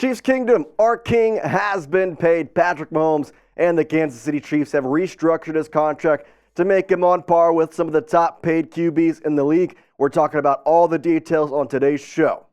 Chiefs Kingdom, our king has been paid. Patrick Mahomes and the Kansas City Chiefs have restructured his contract to make him on par with some of the top paid QBs in the league. We're talking about all the details on today's show.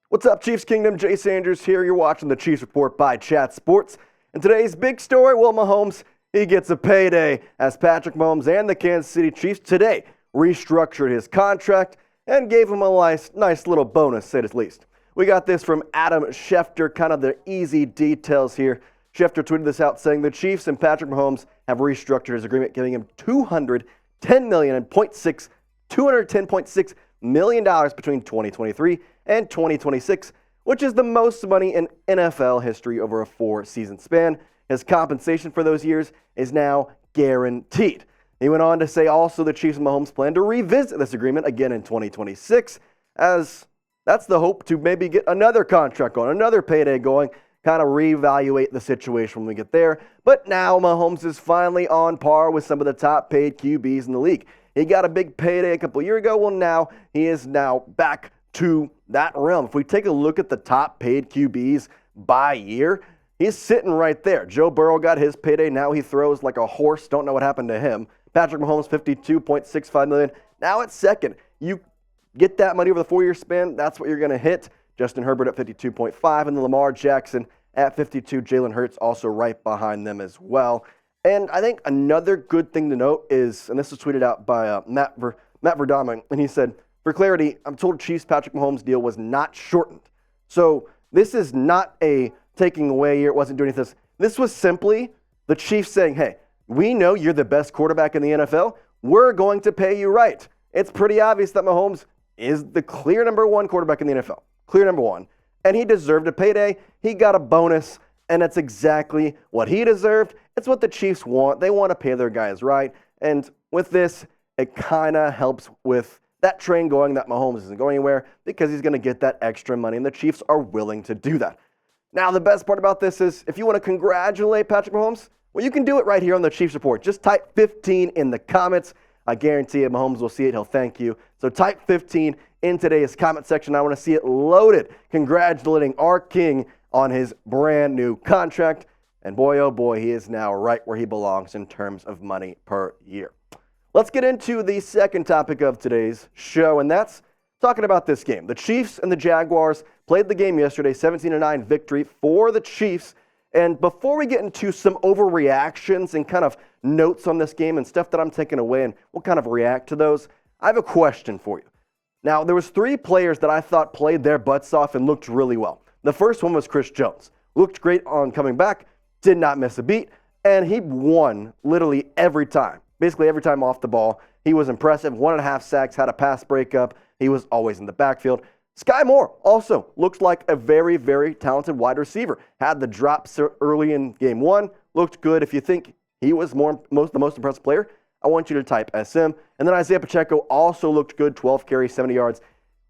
What's up, Chiefs Kingdom? Jace Andrews here. You're watching the Chiefs Report by Chat Sports. And today's big story, well, Mahomes, he gets a payday as Patrick Mahomes and the Kansas City Chiefs today restructured his contract and gave him a nice little bonus, say at least. We got this from Adam Schefter, kind of the easy details here. Schefter tweeted this out saying the Chiefs and Patrick Mahomes have restructured his agreement, giving him $210.6 million between 2023 and 2026, which is the most money in NFL history over a 4-season span. His compensation for those years is now guaranteed. He went on to say also the Chiefs and Mahomes plan to revisit this agreement again in 2026, as that's the hope to maybe get another contract going, another payday going, kind of reevaluate the situation when we get there. But now Mahomes is finally on par with some of the top paid QBs in the league. He got a big payday a couple years ago. Well, now he is now back to that realm. If we take a look at the top paid QBs by year, he's sitting right there. Joe Burrow got his payday. Now he throws like a horse. Don't know what happened to him. Patrick Mahomes, $52.65 million. Now at second. You get that money over the 4-year span, that's what you're going to hit. Justin Herbert at 52.5, and Lamar Jackson at 52. Jalen Hurts also right behind them as well. And I think another good thing to note is, and this was tweeted out by Matt Verdama, and he said, for clarity, I'm told Chiefs Patrick Mahomes deal was not shortened. So this is not a taking away here. It wasn't doing anything. This was simply the Chiefs saying, hey, we know you're the best quarterback in the NFL. We're going to pay you right. It's pretty obvious that Mahomes is the clear number one quarterback in the NFL. Clear number one. And he deserved a payday. He got a bonus, and that's exactly what he deserved. It's what the Chiefs want. They want to pay their guys right. And with this, it kind of helps with that train going that Mahomes isn't going anywhere because he's going to get that extra money, and the Chiefs are willing to do that. Now, the best part about this is if you want to congratulate Patrick Mahomes, well, you can do it right here on the Chiefs Report. Just type 15 in the comments. I guarantee it, Mahomes will see it. He'll thank you. So type 15 in today's comment section. I want to see it loaded, congratulating our king on his brand new contract. And boy, oh boy, he is now right where he belongs in terms of money per year. Let's get into the second topic of today's show, and that's talking about this game. The Chiefs and the Jaguars played the game yesterday, 17-9 victory for the Chiefs. And before we get into some overreactions and kind of notes on this game and stuff that I'm taking away, and we'll kind of react to those, I have a question for you. Now, there was 3 players that I thought played their butts off and looked really well. The first one was Chris Jones. Looked great on coming back, did not miss a beat, and he won literally every time. Basically every time off the ball. He was impressive. 1.5 sacks, had a pass breakup. He was always in the backfield. Sky Moore also looks like a very, very talented wide receiver. Had the drops early in game 1. Looked good. If you think he was the most impressive player, I want you to type SM. And then Isaiah Pacheco also looked good. 12 carries, 70 yards.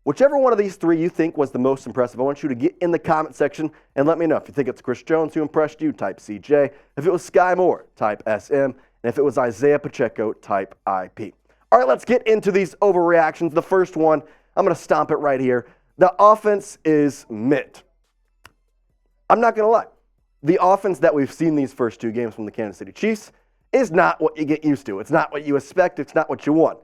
Whichever one of these 3 you think was the most impressive, I want you to get in the comment section and let me know. If you think it's Chris Jones who impressed you, type CJ. If it was Sky Moore, type SM. And if it was Isaiah Pacheco, type IP. All right, let's get into these overreactions. The first one, I'm going to stomp it right here. The offense is mid. I'm not going to lie. The offense that we've seen these first 2 games from the Kansas City Chiefs is not what you get used to. It's not what you expect. It's not what you want.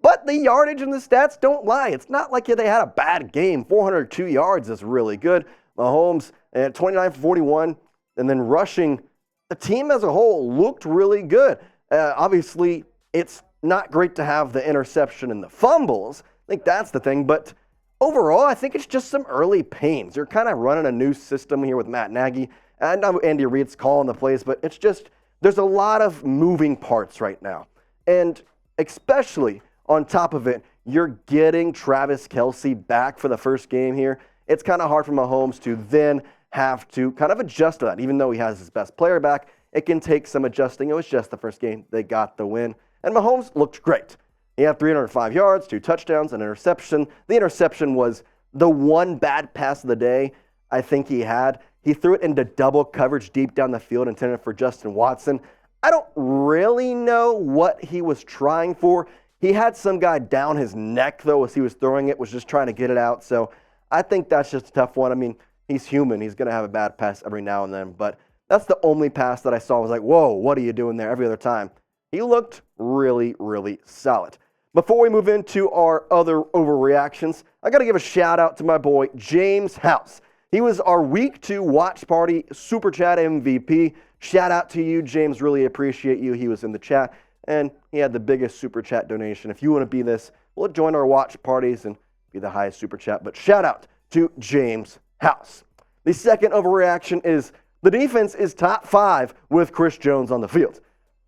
But the yardage and the stats don't lie. It's not like they had a bad game. 402 yards is really good. Mahomes at 29 for 41, and then rushing. The team as a whole looked really good. Obviously, it's not great to have the interception and the fumbles. I think that's the thing. But overall, I think it's just some early pains. You're kind of running a new system here with Matt Nagy. I know Andy Reid's calling the plays, but it's just there's a lot of moving parts right now. And especially on top of it, you're getting Travis Kelce back for the first game here. It's kind of hard for Mahomes to then have to kind of adjust to that. Even though he has his best player back, it can take some adjusting. It was just the first game. They got the win. And Mahomes looked great. He had 305 yards, 2 touchdowns, an interception. The interception was the one bad pass of the day I think he had. He threw it into double coverage deep down the field, intended for Justin Watson. I don't really know what he was trying for. He had some guy down his neck, though, as he was throwing it, was just trying to get it out. So I think that's just a tough one. I mean, he's human. He's going to have a bad pass every now and then. But that's the only pass that I saw. I was like, whoa, what are you doing there? Every other time, he looked really, really solid. Before we move into our other overreactions, I got to give a shout out to my boy, James House. He was our Week 2 Watch Party Super Chat MVP. Shout out to you, James. Really appreciate you. He was in the chat, and he had the biggest Super Chat donation. If you want to be this, we'll join our watch parties and be the highest Super Chat. But shout out to James House. The second overreaction is the defense is top 5 with Chris Jones on the field.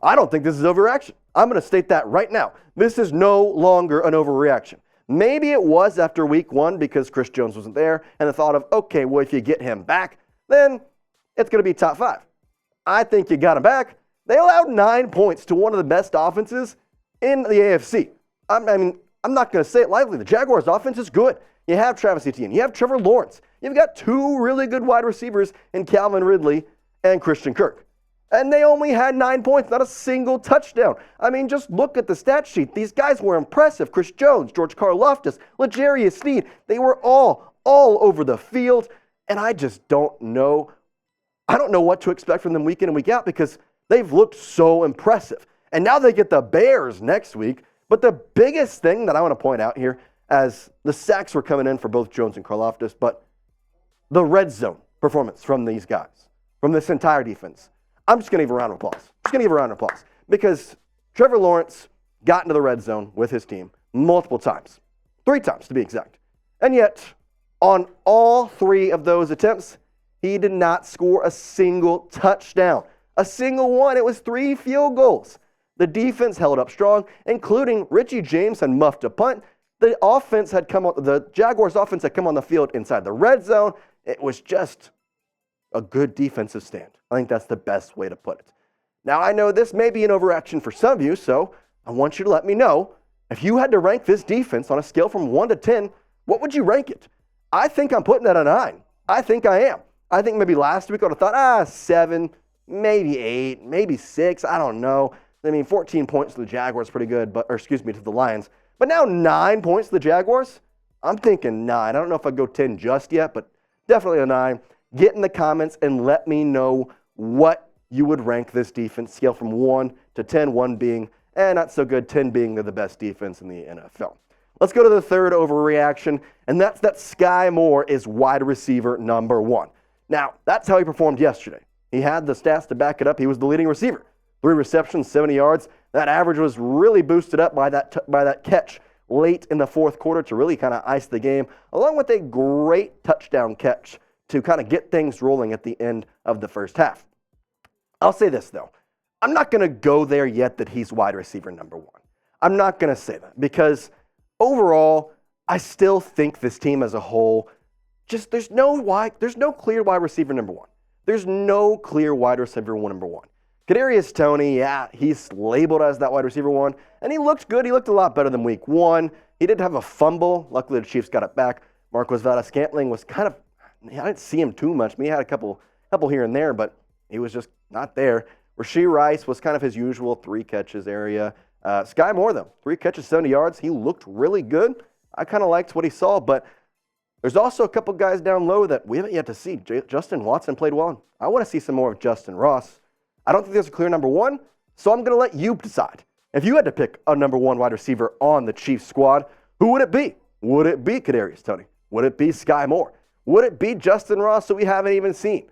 I don't think this is overreaction. I'm going to state that right now. This is no longer an overreaction. Maybe it was after week 1 because Chris Jones wasn't there and the thought of, okay, well, if you get him back, then it's going to be top 5. I think you got him back. They allowed 9 points to one of the best offenses in the AFC. I mean, I'm not going to say it lightly. The Jaguars' offense is good. You have Travis Etienne. You have Trevor Lawrence. You've got 2 really good wide receivers in Calvin Ridley and Christian Kirk. And they only had 9 points, not a single touchdown. I mean, just look at the stat sheet. These guys were impressive. Chris Jones, George Karlaftis, L'Jarius Sneed, they were all over the field. And I just don't know. I don't know what to expect from them week in and week out because they've looked so impressive. And now they get the Bears next week. But the biggest thing that I want to point out here, as the sacks were coming in for both Jones and Karlaftis, but the red zone performance from these guys, from this entire defense. I'm just going to give a round of applause. Because Trevor Lawrence got into the red zone with his team multiple times. 3 times to be exact. And yet, on all 3 of those attempts, he did not score a single touchdown. A single one. It was 3 field goals. The defense held up strong, including Richie James had muffed a punt. The Jaguars offense had come on the field inside the red zone. It was just a good defensive stand. I think that's the best way to put it. Now, I know this may be an overreaction for some of you, so I want you to let me know, if you had to rank this defense on a scale from 1 to 10, what would you rank it? I think I'm putting it at a 9. I think I am. I think maybe last week I would have thought, 7, maybe 8, maybe 6, I don't know. I mean, 14 points to the Jaguars, pretty good, to the Lions. But now 9 points to the Jaguars? I'm thinking 9. I don't know if I'd go 10 just yet, but definitely a 9. Get in the comments and let me know what you would rank this defense, scale from 1 to 10, 1 being not so good, 10 being they're the best defense in the NFL. Let's go to the third overreaction, and that's that Sky Moore is wide receiver number 1. Now, that's how he performed yesterday. He had the stats to back it up. He was the leading receiver. 3 receptions, 70 yards. That average was really boosted up by that catch late in the fourth quarter to really kind of ice the game, along with a great touchdown catch to kind of get things rolling at the end of the first half. I'll say this, though. I'm not going to go there yet that he's wide receiver number 1. I'm not going to say that because overall, I still think this team as a whole, just there's no clear wide receiver number 1. There's no clear wide receiver number 1. Kadarius Toney, he's labeled as that wide receiver 1, and he looked good. He looked a lot better than week 1. He did have a fumble. Luckily, the Chiefs got it back. Marquez Valdes-Scantling was kind of, I didn't see him too much. I mean, he had a couple here and there, but he was just not there. Rashee Rice was kind of his usual 3 catches area. Sky Moore, though, 3 catches, 70 yards. He looked really good. I kind of liked what he saw, but there's also a couple guys down low that we haven't yet to see. Justin Watson played well. I want to see some more of Justin Ross. I don't think there's a clear number 1, so I'm going to let you decide. If you had to pick a number 1 wide receiver on the Chiefs squad, who would it be? Would it be Kadarius Toney? Would it be Sky Moore? Would it be Justin Ross, who we haven't even seen?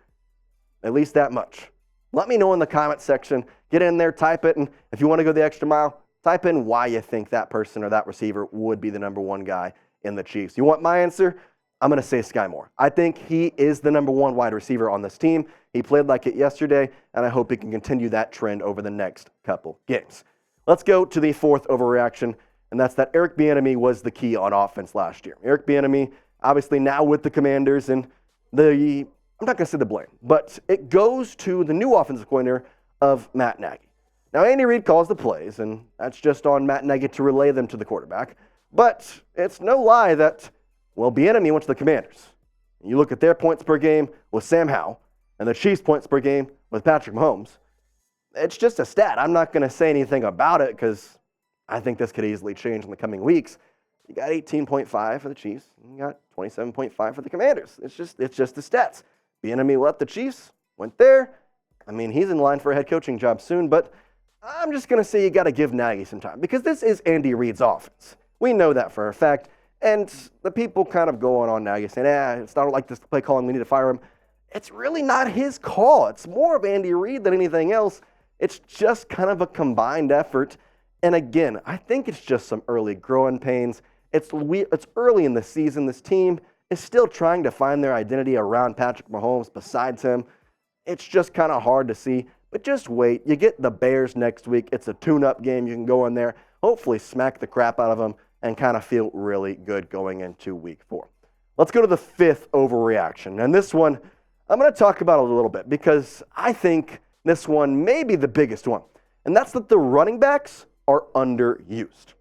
At least that much. Let me know in the comment section. Get in there, type it, and if you want to go the extra mile, type in why you think that person or that receiver would be the number 1 guy in the Chiefs. You want my answer? I'm going to say Sky Moore. I think he is the number 1 wide receiver on this team. He played like it yesterday, and I hope he can continue that trend over the next couple games. Let's go to the fourth overreaction, and that's that Eric Bieniemy was the key on offense last year. Eric Bieniemy, obviously now with the Commanders, and I'm not going to say the blame, but it goes to the new offensive coordinator of Matt Nagy. Now, Andy Reid calls the plays, and that's just on Matt Nagy to relay them to the quarterback. But it's no lie that, Bieniemy went to the Commanders. You look at their points per game with Sam Howell, and the Chiefs' points per game with Patrick Mahomes. It's just a stat. I'm not going to say anything about it because I think this could easily change in the coming weeks. You got 18.5 for the Chiefs, and you got 27.5 for the Commanders. It's just the stats. Bieniemy left the Chiefs, went there. I mean, he's in line for a head coaching job soon, but I'm just going to say you got to give Nagy some time because this is Andy Reid's offense. We know that for a fact. And the people kind of going on Nagy saying, it's not like this play calling, we need to fire him. It's really not his call. It's more of Andy Reid than anything else. It's just kind of a combined effort. And again, I think it's just some early growing pains. It's early in the season. This team is still trying to find their identity around Patrick Mahomes besides him. It's just kind of hard to see. But just wait. You get the Bears next week. It's a tune-up game. You can go in there, hopefully smack the crap out of them, and kind of feel really good going into week 4. Let's go to the 5th overreaction. And this one, I'm going to talk about a little bit because I think this one may be the biggest one. And that's that the running backs are underused.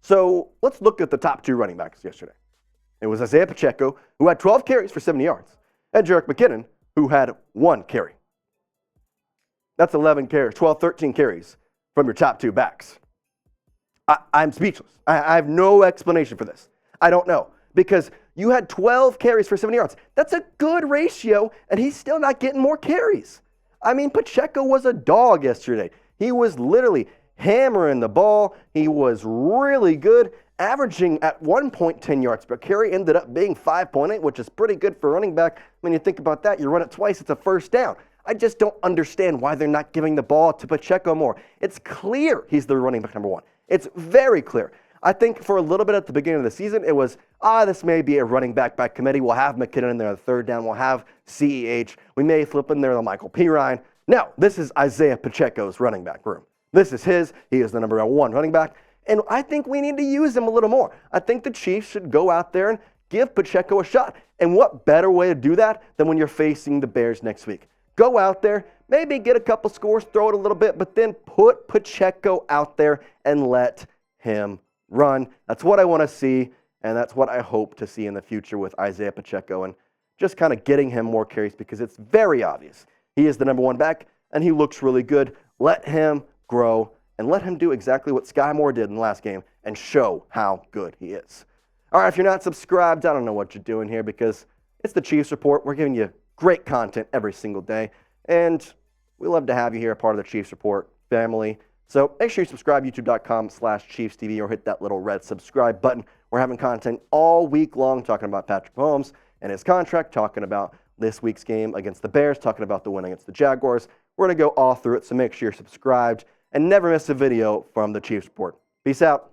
So let's look at the top 2 running backs yesterday. It was Isaiah Pacheco, who had 12 carries for 70 yards, and Jerick McKinnon, who had 1 carry. That's 11 carries, 12, 13 carries from your top 2 backs. I'm speechless. I have no explanation for this. I don't know. Because you had 12 carries for 70 yards. That's a good ratio, and he's still not getting more carries. I mean, Pacheco was a dog yesterday. He was literally hammering the ball. He was really good, averaging at one point 10 yards per carry, ended up being 5.8, which is pretty good for running back. When you think about that, you run it twice, it's a first down. I just don't understand why they're not giving the ball to Pacheco more. It's clear he's the running back number 1. It's very clear. I think for a little bit at the beginning of the season, it was, this may be a running back by committee. We'll have McKinnon in there the third down. We'll have CEH. We may flip in there the Michael Pirine. No, this is Isaiah Pacheco's running back room. This is his. He is the number 1 running back. And I think we need to use him a little more. I think the Chiefs should go out there and give Pacheco a shot. And what better way to do that than when you're facing the Bears next week? Go out there, maybe get a couple scores, throw it a little bit, but then put Pacheco out there and let him run. That's what I want to see, and that's what I hope to see in the future with Isaiah Pacheco and just kind of getting him more carries because it's very obvious. He is the number 1 back, and he looks really good. Let him grow and let him do exactly what Sky Moore did in the last game and show how good he is. All right, if you're not subscribed, I don't know what you're doing here because it's the Chiefs Report. We're giving you great content every single day, and we love to have you here, a part of the Chiefs Report family. So make sure you subscribe, youtube.com/ChiefsTV, or hit that little red subscribe button. We're having content all week long talking about Patrick Mahomes and his contract, talking about this week's game against the Bears, talking about the win against the Jaguars. We're going to go all through it, so make sure you're subscribed and never miss a video from the Chiefs Report. Peace out.